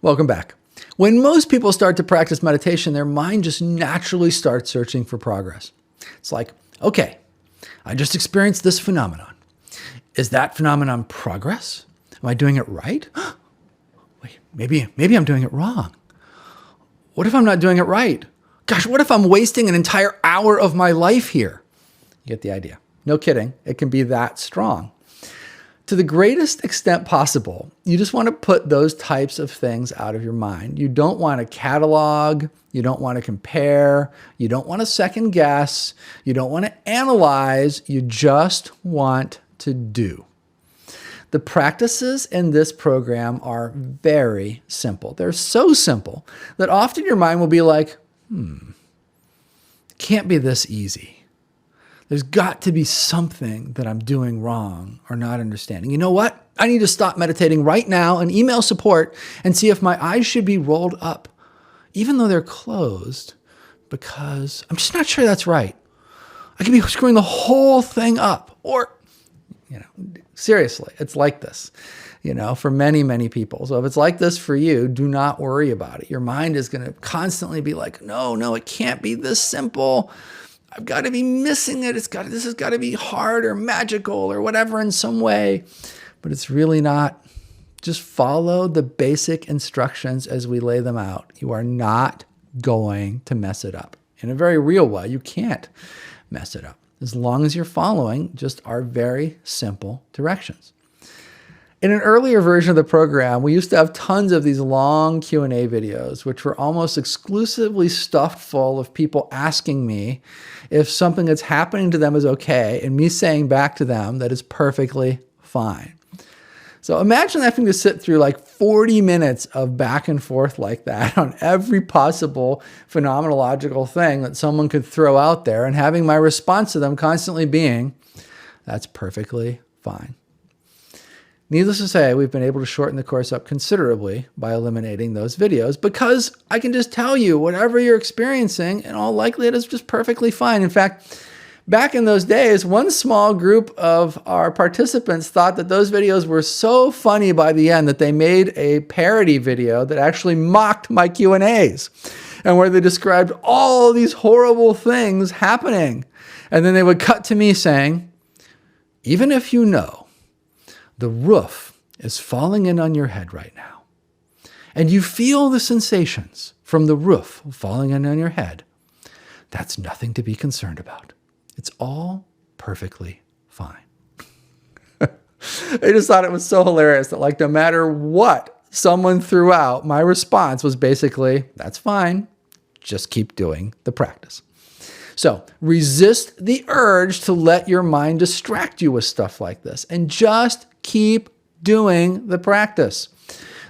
Welcome back. When most people start to practice meditation, their mind just naturally starts searching for progress. It's like, okay, I just experienced this phenomenon. Is that phenomenon progress? Am I doing it right? Wait, maybe I'm doing it wrong. What if I'm not doing it right? Gosh, what if I'm wasting an entire hour of my life here? You get the idea. No kidding. It can be that strong. To the greatest extent possible, you just want to put those types of things out of your mind. You don't want to catalog. You don't want to compare. You don't want to second guess. You don't want to analyze. You just want to do. The practices in this program are very simple. They're so simple that often your mind will be like, it can't be this easy. There's got to be something that I'm doing wrong or not understanding. You know what? I need to stop meditating right now and email support and see if my eyes should be rolled up, even though they're closed, because I'm just not sure that's right. I could be screwing the whole thing up. Or, seriously, it's like this, for many, many people. So if it's like this for you, do not worry about it. Your mind is going to constantly be like, no, it can't be this simple. I've got to be missing it. This has got to be hard or magical or whatever in some way, but it's really not. Just follow the basic instructions as we lay them out. You are not going to mess it up. In a very real way, you can't mess it up as long as you're following just our very simple directions. In an earlier version of the program, we used to have tons of these long Q&A videos, which were almost exclusively stuffed full of people asking me if something that's happening to them is okay, and me saying back to them that it's perfectly fine. So imagine having to sit through like 40 minutes of back and forth like that on every possible phenomenological thing that someone could throw out there, and having my response to them constantly being, that's perfectly fine. Needless to say, we've been able to shorten the course up considerably by eliminating those videos, because I can just tell you whatever you're experiencing, in all likelihood, is just perfectly fine. In fact, back in those days, one small group of our participants thought that those videos were so funny by the end that they made a parody video that actually mocked my Q&As, and where they described all these horrible things happening. And then they would cut to me saying, even if you know the roof is falling in on your head right now, and you feel the sensations from the roof falling in on your head, that's nothing to be concerned about. It's all perfectly fine. I just thought it was so hilarious that no matter what someone threw out, my response was basically, that's fine. Just keep doing the practice. So resist the urge to let your mind distract you with stuff like this, and just keep doing the practice.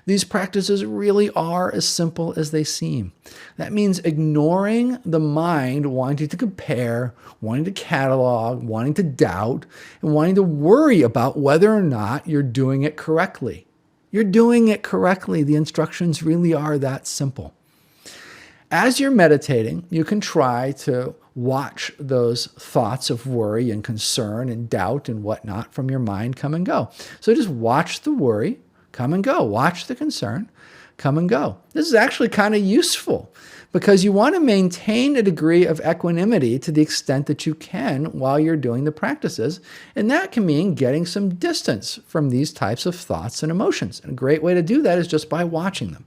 These practices really are as simple as they seem. That means ignoring the mind wanting to compare, wanting to catalog, wanting to doubt, and wanting to worry about whether or not you're doing it correctly. You're doing it correctly. The instructions really are that simple. As you're meditating, you can try to watch those thoughts of worry and concern and doubt and whatnot from your mind come and go. So just watch the worry come and go. Watch the concern come and go. This is actually kind of useful, because you want to maintain a degree of equanimity to the extent that you can while you're doing the practices. And that can mean getting some distance from these types of thoughts and emotions. And a great way to do that is just by watching them.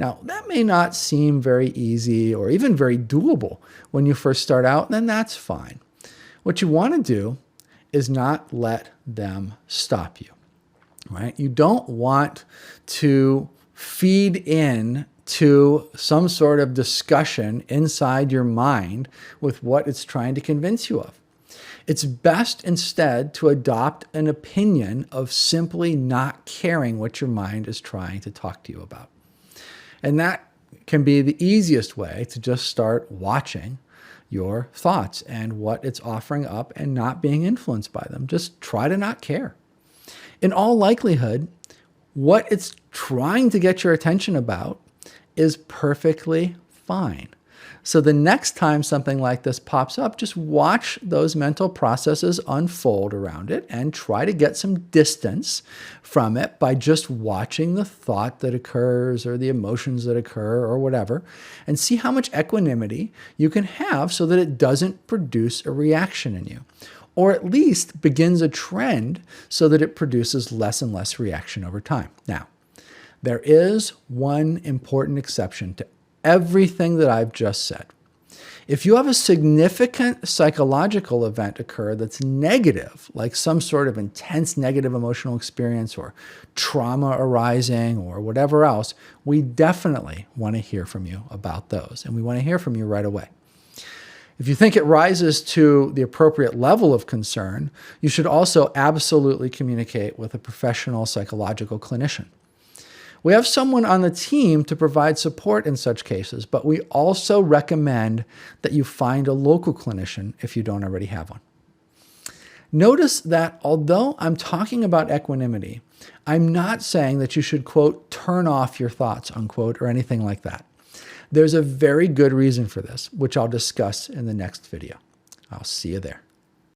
Now, that may not seem very easy or even very doable when you first start out, then that's fine. What you want to do is not let them stop you, right? You don't want to feed in to some sort of discussion inside your mind with what it's trying to convince you of. It's best instead to adopt an opinion of simply not caring what your mind is trying to talk to you about. And that can be the easiest way to just start watching your thoughts and what it's offering up and not being influenced by them. Just try to not care. In all likelihood, what it's trying to get your attention about is perfectly fine. So the next time something like this pops up, just watch those mental processes unfold around it and try to get some distance from it by just watching the thought that occurs or the emotions that occur or whatever, and see how much equanimity you can have so that it doesn't produce a reaction in you, or at least begins a trend so that it produces less and less reaction over time. Now, there is one important exception to everything that I've just said. If you have a significant psychological event occur that's negative, like some sort of intense negative emotional experience or trauma arising or whatever else, we definitely want to hear from you about those, and we want to hear from you right away. If you think it rises to the appropriate level of concern, you should also absolutely communicate with a professional psychological clinician. We have someone on the team to provide support in such cases, but we also recommend that you find a local clinician if you don't already have one. Notice that although I'm talking about equanimity, I'm not saying that you should, quote, turn off your thoughts, unquote, or anything like that. There's a very good reason for this, which I'll discuss in the next video. I'll see you there.